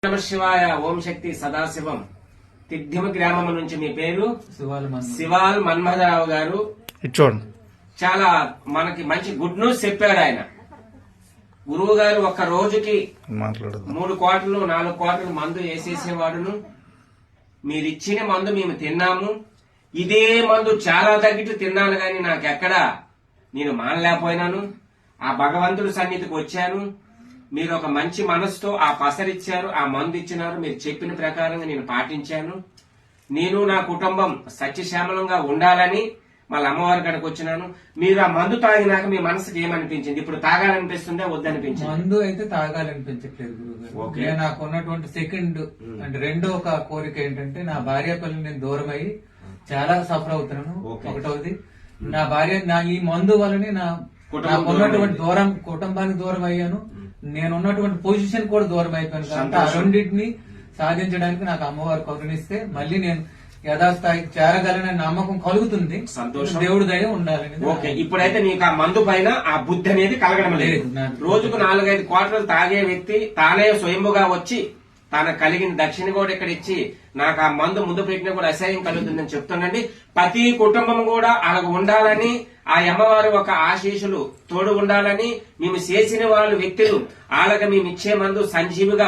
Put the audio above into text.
నమ శివాయ. ఓం శక్తి సదాశివం. తిడ్డిమ గ్రామం నుంచి మీ పేరు? శివాల్ మన్మథరావు గారు. చాలా మనకి మంచి గుడ్ న్యూస్ చెప్పాడు ఆయన. గురువు గారు ఒక్క రోజుకి 3 కోటలు 4 కోటలు మందు వేసేసేవాడును. మీరిచ్చిన మందు మేము తిన్నాము. ఇదే మందు చాలా తగ్గిట్టు తిన్నాను గాని నాకెక్కడా నేను మానలేకపోయినాను. ఆ భగవంతుడి సన్నిధికి వచ్చాను. మీరు ఒక మంచి మనసుతో ఆ పసరిచ్చారు, ఆ మందు ఇచ్చినారు. మీరు చెప్పిన ప్రకారంగా నేను పాటించాను. నేను నా కుటుంబం సత్యశ్యామలంగా ఉండాలని మళ్ళీ అమ్మవారి కాడికి వచ్చినాను. మీరు ఆ మందు తాగినాక మీ మనసుకి ఏమనిపించింది? ఇప్పుడు తాగాలనిపిస్తుందా వద్దనిపించింది? మందు అయితే తాగాలనిపించట్లేదు గురుగారు. నాకు ఉన్నటువంటి సెకండ్ అంటే రెండో ఒక కోరిక ఏంటంటే నా భార్య పిల్లలు నేను దూరం అయ్యి చాలా సఫర్ అవుతున్నాను. ఒకటోది నా భార్య ఈ మందు వల్లనే నాకు ఉన్నటువంటి కుటుంబానికి దూరం అయ్యాను. నేను ఉన్నటువంటి పొజిషన్ కూడా దూరం అయిపోయాను. కాబట్టి ఆ రెండింటిని సాధించడానికి నాకు అమ్మవారు కరుణిస్తే మళ్ళీ నేను యథాస్థాయికి చేరగలనని నమ్మకం కలుగుతుంది. సంతోషం. దేవుడి దయ ఉండాలని. ఓకే, ఇప్పుడైతే నీకు ఆ మందు పైన ఆ బుద్ధి అనేది కలగడం లేదు. రోజుకు 4-5 క్వార్టర్లు తాగే వ్యక్తి తానే స్వయంగా వచ్చి తన కలిగిన దక్షిణ కూడా ఇక్కడ ఇచ్చి నాకు ఆ మందు ముందు పెట్టినా కూడా అసహ్యం కలుగుతుందని చెప్తుండండి. ప్రతి కుటుంబం కూడా అలాగ ఉండాలని ఆ అమ్మవారు ఒక ఆశీస్సులు తోడు ఉండాలని మేము చేసిన వాళ్ళు వ్యక్తులు వాళ్ళకి మేము ఇచ్చే మందు సంజీవిగా